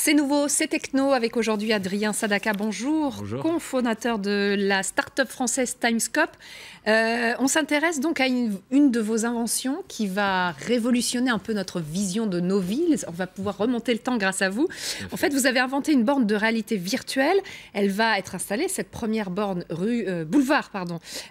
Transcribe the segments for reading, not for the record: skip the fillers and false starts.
C'est nouveau, c'est techno avec aujourd'hui Adrien Sadaka. Bonjour, Bonjour. Cofondateur de la start-up française Timescope. On s'intéresse donc à une de vos inventions qui va révolutionner un peu notre vision de nos villes. On va pouvoir remonter le temps grâce à vous. En fait, vous avez inventé une borne de réalité virtuelle. Elle va être installée, cette première borne boulevard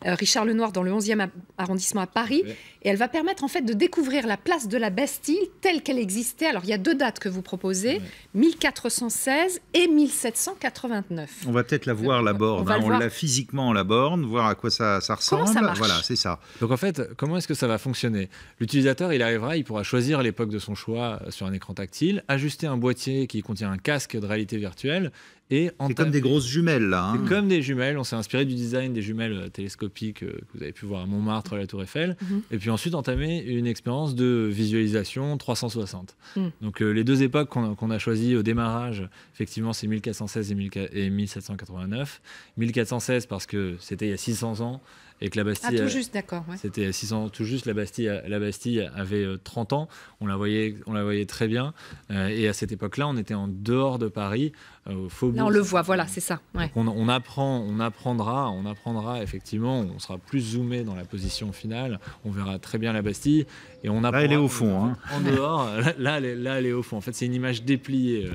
Richard Lenoir dans le 11e arrondissement à Paris. Ouais. Et elle va permettre en fait de découvrir la place de la Bastille telle qu'elle existait. Alors il y a deux dates que vous proposez, 1416 et 1789. On va peut-être la voir, la borne. On l'a physiquement, la borne, voir à quoi ça ressemble. Comment ça marche ? Voilà, c'est ça. Donc en fait, comment est-ce que ça va fonctionner ? L'utilisateur, il pourra choisir l'époque de son choix sur un écran tactile, ajuster un boîtier qui contient un casque de réalité virtuelle et c'est comme des grosses jumelles, là. C'est comme des jumelles. On s'est inspiré du design des jumelles télescopiques que vous avez pu voir à Montmartre, à la Tour Eiffel. Et puis ensuite entamer une expérience de visualisation 360. Donc les deux époques qu'on a choisies au démarrage, effectivement, c'est 1416 et 1789. 1416 parce que c'était il y a 600 ans. Et que la Bastille, tout juste, d'accord. Ouais. C'était 6 ans tout juste. La Bastille avait 30 ans. On la voyait très bien. Et à cette époque-là, on était en dehors de Paris, au Faubourg. Là, on le voit, voilà, c'est ça. Ouais. Donc on apprendra effectivement. On sera plus zoomé dans la position finale. On verra très bien la Bastille. Et on là, elle est au fond. Hein. En dehors, là, elle est au fond. En fait, c'est une image dépliée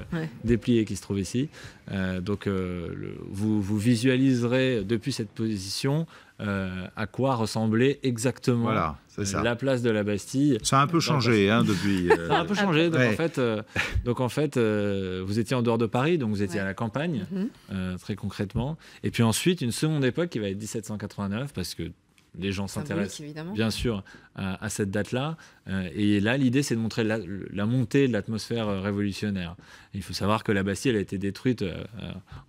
qui se trouve ici. Vous visualiserez depuis cette position à quoi ressemblait exactement la place de la Bastille. Ça a un peu changé depuis. Ça a un peu changé. Donc en fait, vous étiez en dehors de Paris, donc vous étiez à la campagne, très concrètement. Et puis ensuite, une seconde époque qui va être 1789, parce que les gens s'intéressent bien sûr à cette date-là. Et là, l'idée, c'est de montrer la montée de l'atmosphère révolutionnaire. Il faut savoir que la Bastille, elle a été détruite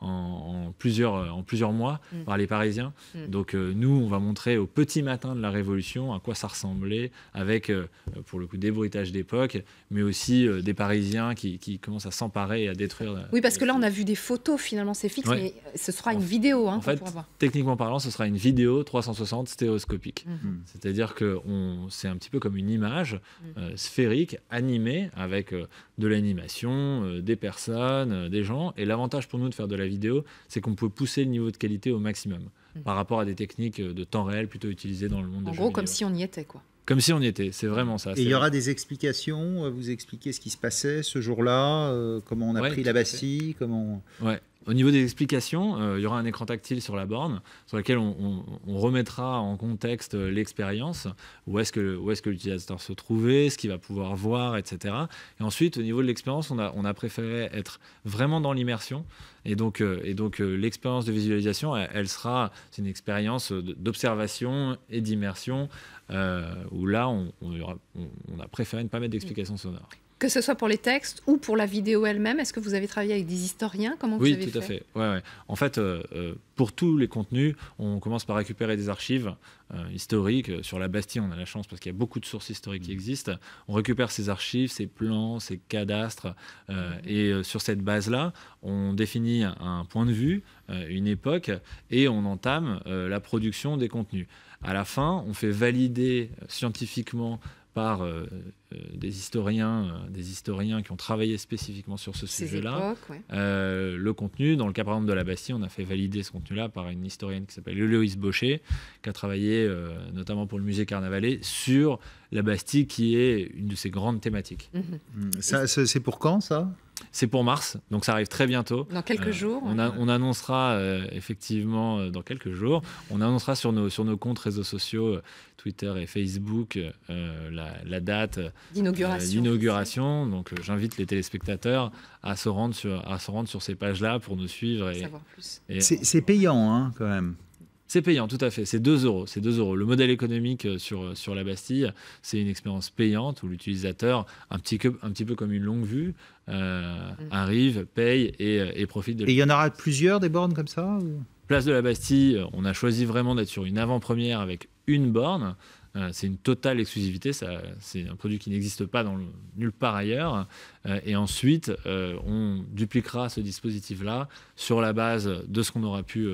en plusieurs mois par les Parisiens. Donc nous, on va montrer au petit matin de la Révolution à quoi ça ressemblait, avec, pour le coup, des bruitages d'époque, mais aussi des Parisiens qui commencent à s'emparer et à détruire. Oui, parce que là, on a vu des photos, finalement, c'est fixe, mais ce sera une vidéo. En fait, techniquement parlant, ce sera une vidéo 360 stéréoscopique. C'est-à-dire que c'est un petit peu comme une image sphérique, animée, avec de l'animation, des personnes, des gens. Et l'avantage pour nous de faire de la vidéo, c'est qu'on peut pousser le niveau de qualité au maximum par rapport à des techniques de temps réel plutôt utilisées dans le monde des jeux vidéo. En gros, comme si on y était, quoi. Comme si on y était, c'est vraiment ça. Et il y aura des explications, vous expliquez ce qui se passait ce jour-là, comment on a pris la Bastille, comment... Ouais. Au niveau des explications, il y aura un écran tactile sur la borne, sur lequel on remettra en contexte l'expérience, où est-ce que l'utilisateur se trouvait, ce qu'il va pouvoir voir, etc. Et ensuite, au niveau de l'expérience, on a préféré être vraiment dans l'immersion. Et donc l'expérience de visualisation, c'est une expérience d'observation et d'immersion, où là, on a préféré ne pas mettre d'explications sonores. Que ce soit pour les textes ou pour la vidéo elle-même, est-ce que vous avez travaillé avec des historiens ? Comment vous avez fait ? Oui, tout à fait. Ouais. En fait, pour tous les contenus, on commence par récupérer des archives historiques. Sur la Bastille, on a la chance parce qu'il y a beaucoup de sources historiques qui existent. On récupère ces archives, ces plans, ces cadastres. Et sur cette base-là, on définit un point de vue, une époque, et on entame la production des contenus. À la fin, on fait valider scientifiquement par des historiens qui ont travaillé spécifiquement sur ce sujet-là. Le contenu, dans le cas par exemple de la Bastille, on a fait valider ce contenu-là par une historienne qui s'appelle Héloïse Baucher, qui a travaillé notamment pour le musée Carnavalet sur la Bastille, qui est une de ses grandes thématiques. C'est pour quand, ça ? C'est pour mars, donc ça arrive très bientôt. Dans quelques jours. On annoncera effectivement dans quelques jours. On annoncera sur nos comptes réseaux sociaux, Twitter et Facebook, la date d'inauguration. Donc j'invite les téléspectateurs à se rendre sur ces pages-là pour nous suivre. Savoir plus. C'est payant, hein, quand même. C'est payant, tout à fait. C'est 2 euros. C'est 2 euros. Le modèle économique sur la Bastille, c'est une expérience payante où l'utilisateur, un petit peu comme une longue vue, arrive, paye et profite de. Et il y en aura plusieurs des bornes comme ça Place de la Bastille, on a choisi vraiment d'être sur une avant-première avec une borne. C'est une totale exclusivité, c'est un produit qui n'existe pas nulle part ailleurs. Et ensuite, on dupliquera ce dispositif-là sur la base de ce qu'on aura pu,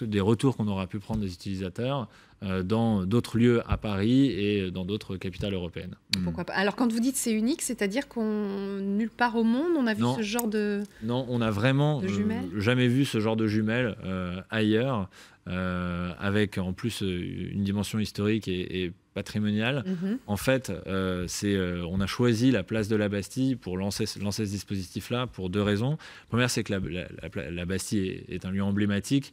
des retours qu'on aura pu prendre des utilisateurs dans d'autres lieux à Paris et dans d'autres capitales européennes. Pourquoi pas. Alors quand vous dites c'est unique, c'est-à-dire qu'on nulle part au monde on a vu ce genre de Non, on n'a vraiment jamais vu ce genre de jumelles ailleurs, avec en plus une dimension historique et patrimoniale. En fait, on a choisi la place de la Bastille pour lancer ce dispositif-là pour 2 raisons. Première, c'est que la Bastille est un lieu emblématique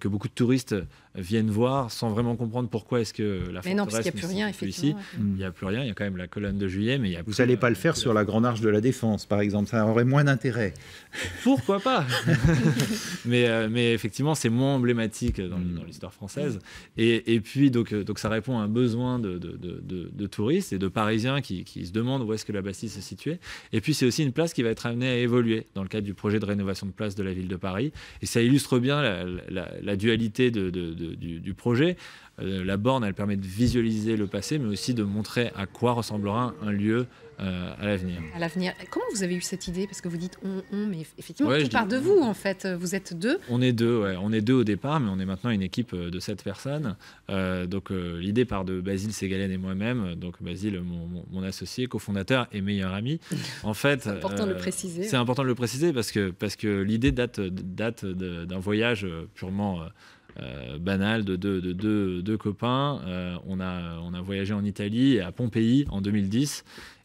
que beaucoup de touristes viennent voir sans vraiment comprendre pourquoi est-ce que la forteresse... Mais non, parce qu'il n'y a plus rien, effectivement. Ici. Il n'y a plus rien, il y a quand même la colonne de Juillet, mais il y a Vous n'allez pas le faire sur la Grande Arche de la Défense, par exemple, ça aurait moins d'intérêt. Pourquoi pas. mais effectivement, c'est moins emblématique dans l'histoire française. Et puis, donc ça répond à un besoin de touristes et de Parisiens qui se demandent où est-ce que la Bastille se situait. Et puis, c'est aussi une place qui va être amenée à évoluer dans le cadre du projet de rénovation de place de la ville de Paris. Et ça illustre bien la dualité du projet. La borne, elle permet de visualiser le passé, mais aussi de montrer à quoi ressemblera un lieu à l'avenir. À l'avenir. Comment vous avez eu cette idée? Parce que vous dites mais effectivement, tout part de vous, en fait. Vous êtes 2. On est 2, ouais. On est 2 au départ, mais on est maintenant une équipe de 7 personnes. Donc l'idée part de Basile Ségalen et moi-même. Donc Basile, mon associé, cofondateur et meilleur ami. En fait, c'est important de le préciser. C'est important de le préciser parce que l'idée date d'un voyage purement... banal de deux copains. On a voyagé en Italie et à Pompéi en 2010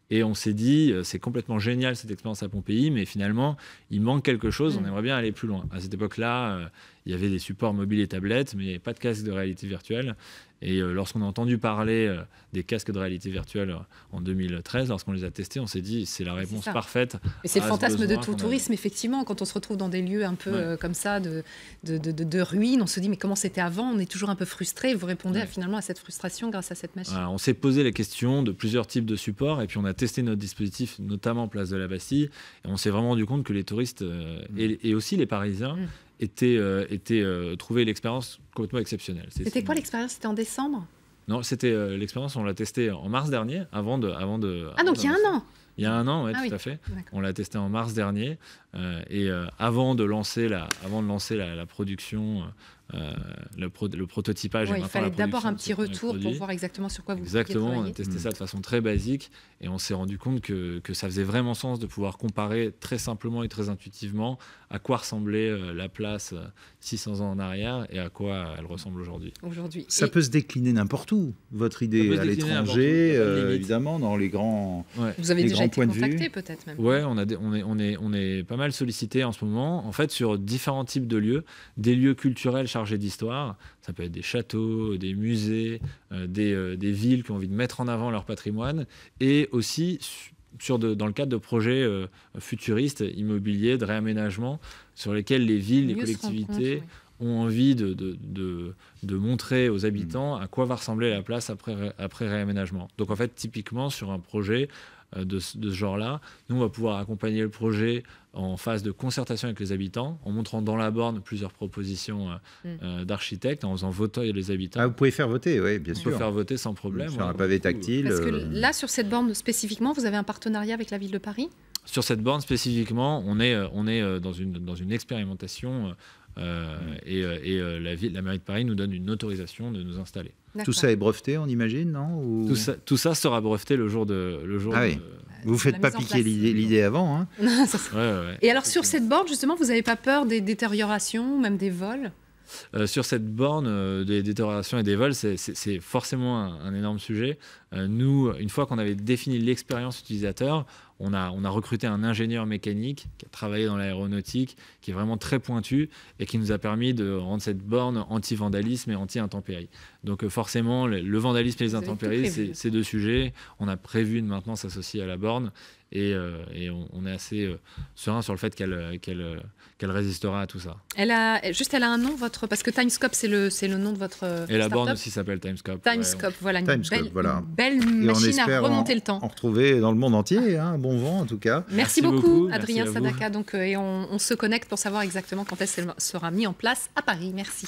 et on s'est dit c'est complètement génial cette expérience à Pompéi, mais finalement il manque quelque chose, on aimerait bien aller plus loin. À cette époque-là, il y avait des supports mobiles et tablettes, mais pas de casque de réalité virtuelle. Et lorsqu'on a entendu parler des casques de réalité virtuelle en 2013, lorsqu'on les a testés, on s'est dit c'est la réponse parfaite. Mais c'est le fantasme de tout tourisme, effectivement. Quand on se retrouve dans des lieux un peu comme ça, de ruines, on se dit mais comment c'était avant? On est toujours un peu frustré. Vous répondez finalement à cette frustration grâce à cette machine. On s'est posé les questions de plusieurs types de supports et puis on a testé notre dispositif, notamment place de la Bastille. Et on s'est vraiment rendu compte que les touristes et aussi les Parisiens trouvaient l'expérience complètement exceptionnelle. C'était quoi l'expérience? C'était en décembre? Non, c'était l'expérience, on l'a testée en mars dernier, avant de donc il y a un an. Il y a un an, tout à fait. On l'a testé en mars dernier. Et avant de lancer la production, le prototypage et il fallait d'abord un petit retour pour voir exactement sur quoi vous pouviez travailler. Exactement, on a testé ça de façon très basique et on s'est rendu compte que ça faisait vraiment sens de pouvoir comparer très simplement et très intuitivement à quoi ressemblait la place 600 ans en arrière et à quoi elle ressemble aujourd'hui. Ça peut se décliner n'importe où, votre idée à l'étranger, évidemment, dans les grands Vous avez déjà été contacté peut-être même. Oui, on est pas mal sollicité en ce moment, en fait, sur différents types de lieux, des lieux culturels chargés d'histoire, ça peut être des châteaux, des musées, des villes qui ont envie de mettre en avant leur patrimoine, et aussi dans le cadre de projets futuristes, immobiliers, de réaménagement, sur lesquels les villes, les collectivités ont envie de montrer aux habitants à quoi va ressembler la place après réaménagement. Donc en fait, typiquement, sur un projet de ce genre-là, nous, on va pouvoir accompagner le projet en phase de concertation avec les habitants, en montrant dans la borne plusieurs propositions d'architectes, en faisant voter les habitants. Vous pouvez faire voter, oui, bien sûr. On peut faire voter sans problème. Sur un pavé tactile. Parce que là, sur cette borne spécifiquement, vous avez un partenariat avec la ville de Paris? Sur cette borne spécifiquement, on est dans une expérimentation et la mairie de Paris nous donne une autorisation de nous installer. Tout ça est breveté, on imagine, non? Tout ça sera breveté le jour de... oui. Vous ne faites pas piquer l'idée avant, hein? Et alors, sur cette borne, justement, vous n'avez pas peur des détériorations, même des vols? Sur cette borne, des détériorations et des vols, c'est forcément un énorme sujet. Nous, une fois qu'on avait défini l'expérience utilisateur, on a recruté un ingénieur mécanique qui a travaillé dans l'aéronautique, qui est vraiment très pointu et qui nous a permis de rendre cette borne anti-vandalisme et anti-intempéries. Donc forcément, le vandalisme et les intempéries, c'est 2 sujets. On a prévu de maintenant s'associer à la borne et on est assez serein sur le fait qu'elle résistera à tout ça. Elle a un nom, parce que Timescope, c'est le nom de votre Et la borne aussi s'appelle Timescope. Timescope, voilà, une belle et machine à remonter le temps. En retrouver dans le monde entier, hein, bon vent en tout cas. Merci beaucoup, Adrien Sadaka. Donc, et on se connecte pour savoir exactement quand elle sera mise en place à Paris. Merci.